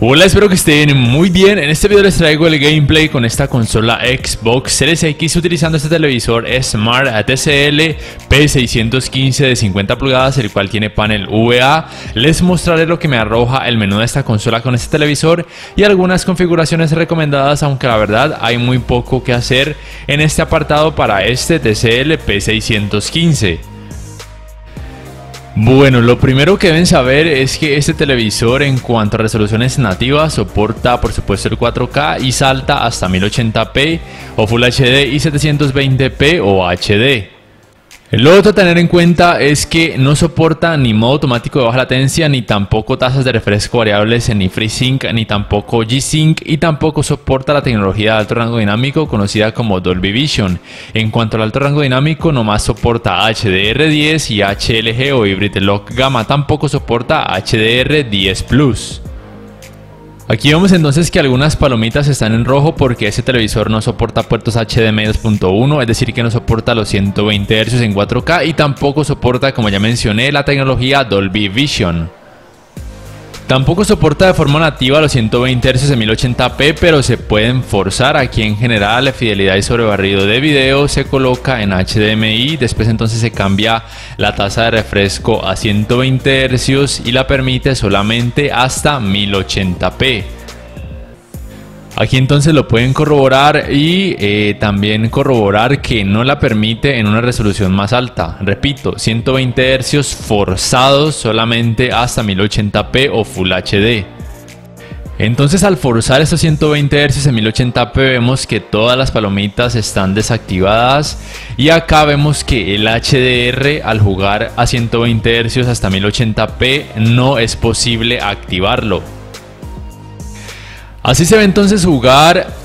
Hola, espero que estén muy bien. En este video les traigo el gameplay con esta consola Xbox Series X utilizando este televisor Smart TCL P615 de 50 pulgadas, el cual tiene panel VA. Les mostraré lo que me arroja el menú de esta consola con este televisor y algunas configuraciones recomendadas, aunque la verdad hay muy poco que hacer en este apartado para este TCL P615. Bueno, lo primero que deben saber es que este televisor en cuanto a resoluciones nativas soporta por supuesto el 4K y salta hasta 1080p o Full HD y 720p o HD. Lo otro a tener en cuenta es que no soporta ni modo automático de baja latencia, ni tampoco tasas de refresco variables, ni FreeSync, ni tampoco G-Sync, y tampoco soporta la tecnología de alto rango dinámico conocida como Dolby Vision. En cuanto al alto rango dinámico, nomás soporta HDR10 y HLG o Hybrid Lock Gamma, tampoco soporta HDR10 Plus. Aquí vemos entonces que algunas palomitas están en rojo porque este televisor no soporta puertos HDMI 2.1, es decir que no soporta los 120 Hz en 4K y tampoco soporta, como ya mencioné, la tecnología Dolby Vision. Tampoco soporta de forma nativa los 120 Hz en 1080p, pero se pueden forzar. Aquí en general la fidelidad y sobrebarrido de video se coloca en HDMI, después entonces se cambia la tasa de refresco a 120 Hz y la permite solamente hasta 1080p. Aquí entonces lo pueden corroborar y también corroborar que no la permite en una resolución más alta. Repito, 120 Hz forzados solamente hasta 1080p o Full HD. Entonces al forzar estos 120 Hz en 1080p vemos que todas las palomitas están desactivadas y acá vemos que el HDR al jugar a 120 Hz hasta 1080p no es posible activarlo. Así se ve entonces jugar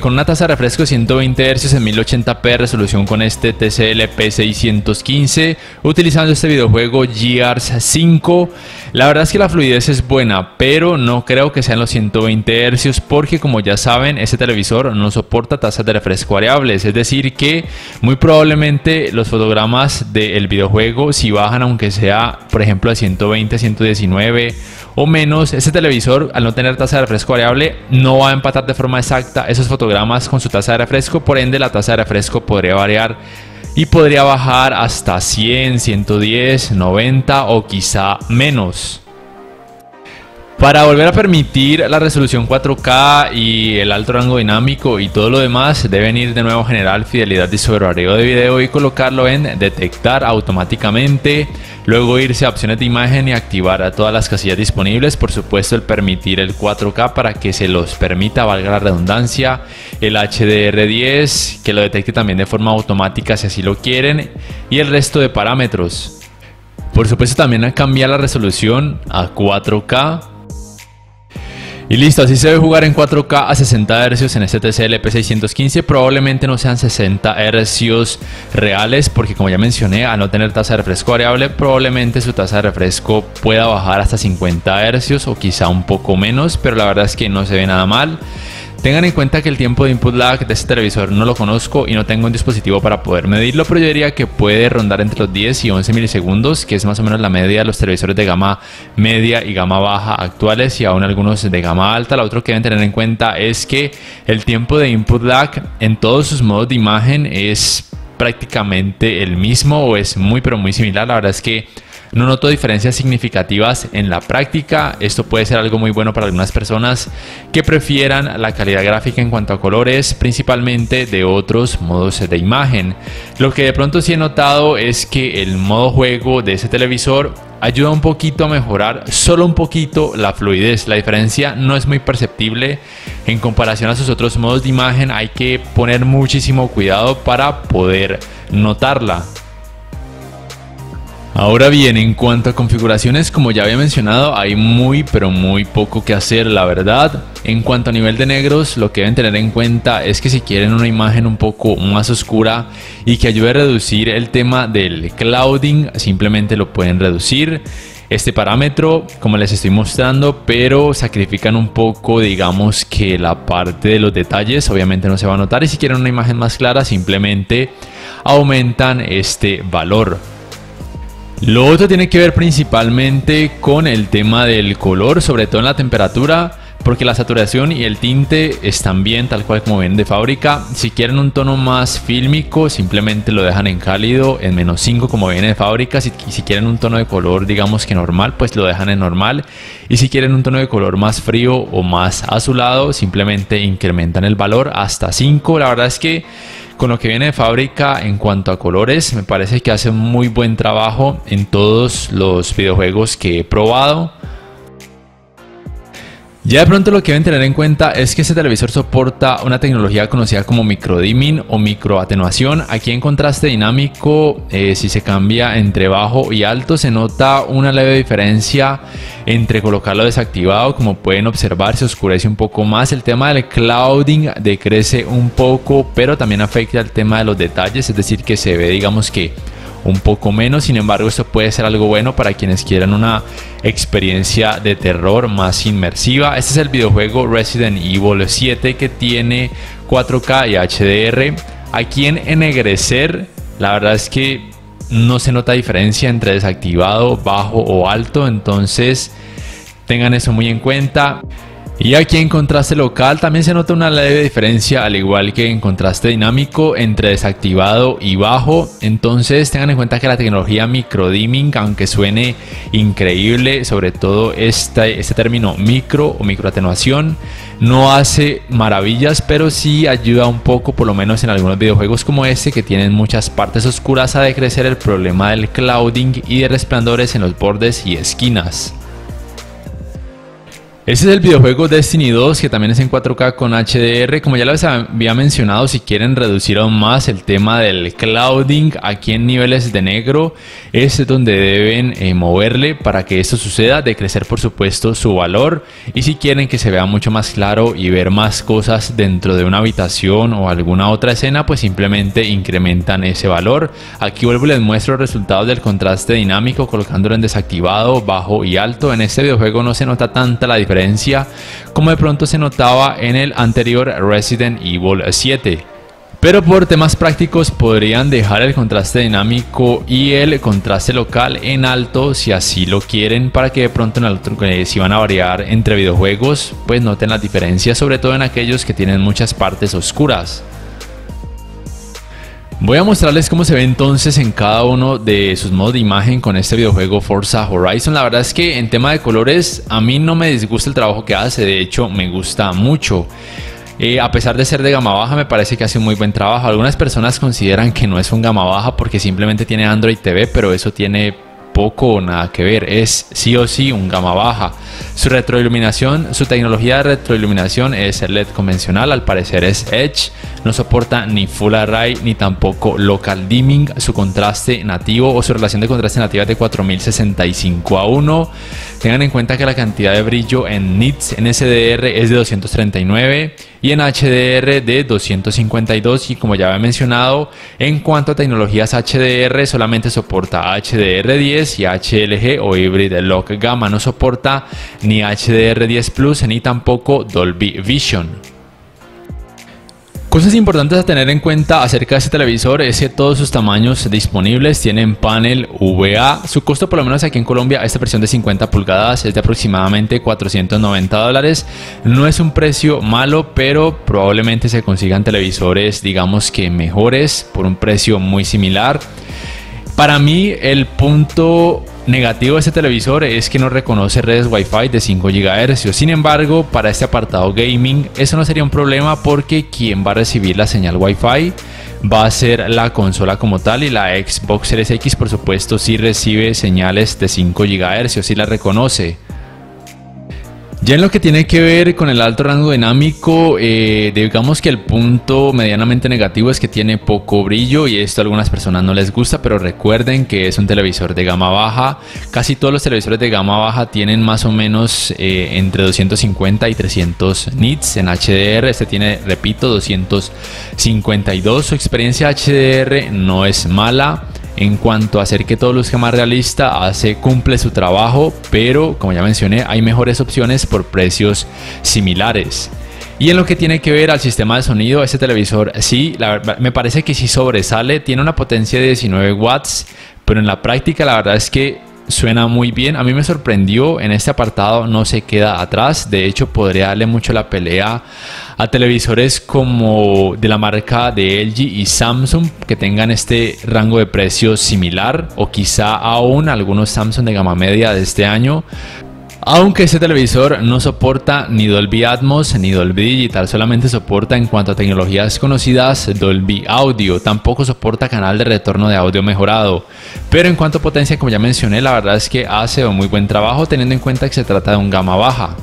con una tasa de refresco de 120 Hz en 1080p de resolución con este TCL P615 utilizando este videojuego Gears 5. La verdad es que la fluidez es buena, pero no creo que sean los 120 Hz porque, como ya saben, este televisor no soporta tasas de refresco variables, es decir que muy probablemente los fotogramas del videojuego, si bajan aunque sea por ejemplo a 120, 119 o menos, este televisor al no tener tasa de refresco variable no va a empatar de forma exacta esos fotogramas con su tasa de refresco, por ende la tasa de refresco podría variar y podría bajar hasta 100, 110, 90 o quizá menos. Para volver a permitir la resolución 4K y el alto rango dinámico y todo lo demás, deben ir de nuevo a generar fidelidad y sobrebarrido de video y colocarlo en detectar automáticamente. Luego irse a opciones de imagen y activar todas las casillas disponibles. Por supuesto el permitir el 4K para que se los permita, valga la redundancia. El HDR10 que lo detecte también de forma automática si así lo quieren. Y el resto de parámetros. Por supuesto también cambiar la resolución a 4K. Y listo, así se debe jugar en 4K a 60 Hz en este TCL P615. Probablemente no sean 60 Hz reales porque, como ya mencioné, al no tener tasa de refresco variable, probablemente su tasa de refresco pueda bajar hasta 50 Hz o quizá un poco menos, pero la verdad es que no se ve nada mal. Tengan en cuenta que el tiempo de input lag de este televisor no lo conozco y no tengo un dispositivo para poder medirlo, pero yo diría que puede rondar entre los 10 y 11 milisegundos, que es más o menos la media de los televisores de gama media y gama baja actuales y aún algunos de gama alta. Lo otro que deben tener en cuenta es que el tiempo de input lag en todos sus modos de imagen es prácticamente el mismo o es muy pero muy similar. La verdad es que no noto diferencias significativas en la práctica. Esto puede ser algo muy bueno para algunas personas que prefieran la calidad gráfica en cuanto a colores, principalmente de otros modos de imagen. Lo que de pronto sí he notado es que el modo juego de ese televisor ayuda un poquito a mejorar, solo un poquito, la fluidez. La diferencia no es muy perceptible en comparación a sus otros modos de imagen. Hay que poner muchísimo cuidado para poder notarla. Ahora bien, en cuanto a configuraciones, como ya había mencionado, hay muy pero muy poco que hacer, la verdad. En cuanto a nivel de negros, lo que deben tener en cuenta es que si quieren una imagen un poco más oscura y que ayude a reducir el tema del clouding, simplemente lo pueden reducir este parámetro como les estoy mostrando, pero sacrifican un poco, digamos que la parte de los detalles obviamente no se va a notar, y si quieren una imagen más clara simplemente aumentan este valor. Lo otro tiene que ver principalmente con el tema del color, sobre todo en la temperatura. porque la saturación y el tinte están bien tal cual como vienen de fábrica. Si quieren un tono más fílmico, simplemente lo dejan en cálido, en -5 como viene de fábrica. Si quieren un tono de color digamos que normal, pues lo dejan en normal. Y si quieren un tono de color más frío o más azulado, simplemente incrementan el valor hasta 5. La verdad es que con lo que viene de fábrica en cuanto a colores, me parece que hace un muy buen trabajo en todos los videojuegos que he probado. Ya de pronto lo que deben tener en cuenta es que este televisor soporta una tecnología conocida como microdimming o microatenuación. Aquí en contraste dinámico, si se cambia entre bajo y alto, se nota una leve diferencia entre colocarlo desactivado. Como pueden observar, se oscurece un poco más. El tema del clouding decrece un poco, pero también afecta el tema de los detalles, es decir, que se ve digamos que un poco menos. Sin embargo, esto puede ser algo bueno para quienes quieran una experiencia de terror más inmersiva. Este es el videojuego Resident Evil 7 que tiene 4K y HDR. Aquí en ennegrecer, la verdad es que no se nota diferencia entre desactivado, bajo o alto, entonces tengan eso muy en cuenta. Y aquí en contraste local también se nota una leve diferencia, al igual que en contraste dinámico, entre desactivado y bajo. Entonces tengan en cuenta que la tecnología microdimming, aunque suene increíble, sobre todo este término micro o microatenuación, no hace maravillas, pero sí ayuda un poco, por lo menos en algunos videojuegos como este, que tienen muchas partes oscuras, a decrecer el problema del clouding y de resplandores en los bordes y esquinas. Este es el videojuego Destiny 2, que también es en 4K con HDR. Como ya les había mencionado, si quieren reducir aún más el tema del clouding, aquí en niveles de negro es donde deben moverle para que esto suceda, decrecer por supuesto su valor. Y si quieren que se vea mucho más claro y ver más cosas dentro de una habitación o alguna otra escena, pues simplemente incrementan ese valor. Aquí vuelvo y les muestro los resultados del contraste dinámico colocándolo en desactivado, bajo y alto. En este videojuego no se nota tanta la diferencia como de pronto se notaba en el anterior Resident Evil 7. Pero por temas prácticos podrían dejar el contraste dinámico y el contraste local en alto si así lo quieren, para que de pronto en el otro, si van a variar entre videojuegos, pues noten las diferencias, sobre todo en aquellos que tienen muchas partes oscuras. Voy a mostrarles cómo se ve entonces en cada uno de sus modos de imagen con este videojuego Forza Horizon. La verdad es que en tema de colores a mí no me disgusta el trabajo que hace, de hecho me gusta mucho. A pesar de ser de gama baja, me parece que hace un muy buen trabajo. Algunas personas consideran que no es un gama baja porque simplemente tiene Android TV, pero eso tiene poco o nada que ver, es sí o sí un gama baja. Su retroiluminación, su tecnología de retroiluminación es el LED convencional, al parecer es Edge, no soporta ni Full Array ni tampoco Local Dimming. Su contraste nativo o su relación de contraste nativa es de 4065:1. Tengan en cuenta que la cantidad de brillo en nits en SDR es de 239 y en HDR de 252, y como ya había mencionado, en cuanto a tecnologías HDR solamente soporta HDR10 y HLG o Hybrid Lock Gamma, no soporta ni HDR10 Plus ni tampoco Dolby Vision. Cosas importantes a tener en cuenta acerca de este televisor es que todos sus tamaños disponibles tienen panel VA. Su costo, por lo menos aquí en Colombia, esta versión de 50 pulgadas es de aproximadamente $490. No es un precio malo, pero probablemente se consigan televisores digamos que mejores por un precio muy similar. Para mí el punto negativo de este televisor es que no reconoce redes Wi-Fi de 5 GHz. Sin embargo, para este apartado gaming eso no sería un problema, porque quien va a recibir la señal Wi-Fi va a ser la consola como tal, y la Xbox Series X por supuesto sí recibe señales de 5 GHz, sí la reconoce. Ya en lo que tiene que ver con el alto rango dinámico, digamos que el punto medianamente negativo es que tiene poco brillo, y esto a algunas personas no les gusta, pero recuerden que es un televisor de gama baja. Casi todos los televisores de gama baja tienen más o menos entre 250 y 300 nits en HDR. Este tiene, repito, 252. Su experiencia HDR no es mala. En cuanto a hacer que todo luzca más realista, cumple su trabajo, pero como ya mencioné, hay mejores opciones por precios similares. Y en lo que tiene que ver al sistema de sonido, este televisor sí, la verdad, me parece que sí sobresale. Tiene una potencia de 19 watts, pero en la práctica la verdad es que suena muy bien. A mí me sorprendió en este apartado, no se queda atrás. De hecho, podría darle mucho la pelea a televisores como de la marca de LG y Samsung que tengan este rango de precios similar, o quizá aún algunos Samsung de gama media de este año. Aunque este televisor no soporta ni Dolby Atmos ni Dolby Digital, solamente soporta, en cuanto a tecnologías conocidas, Dolby Audio. Tampoco soporta canal de retorno de audio mejorado. Pero en cuanto a potencia, como ya mencioné, la verdad es que hace un muy buen trabajo, teniendo en cuenta que se trata de un gama baja.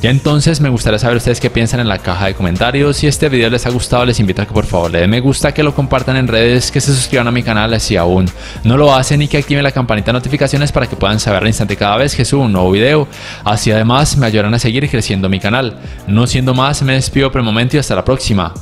Ya entonces me gustaría saber ustedes qué piensan en la caja de comentarios. Si este video les ha gustado, les invito a que por favor le den me gusta, que lo compartan en redes, que se suscriban a mi canal si aún no lo hacen y que activen la campanita de notificaciones para que puedan saber al instante cada vez que subo un nuevo video. Así además me ayudarán a seguir creciendo mi canal. No siendo más, me despido por el momento y hasta la próxima.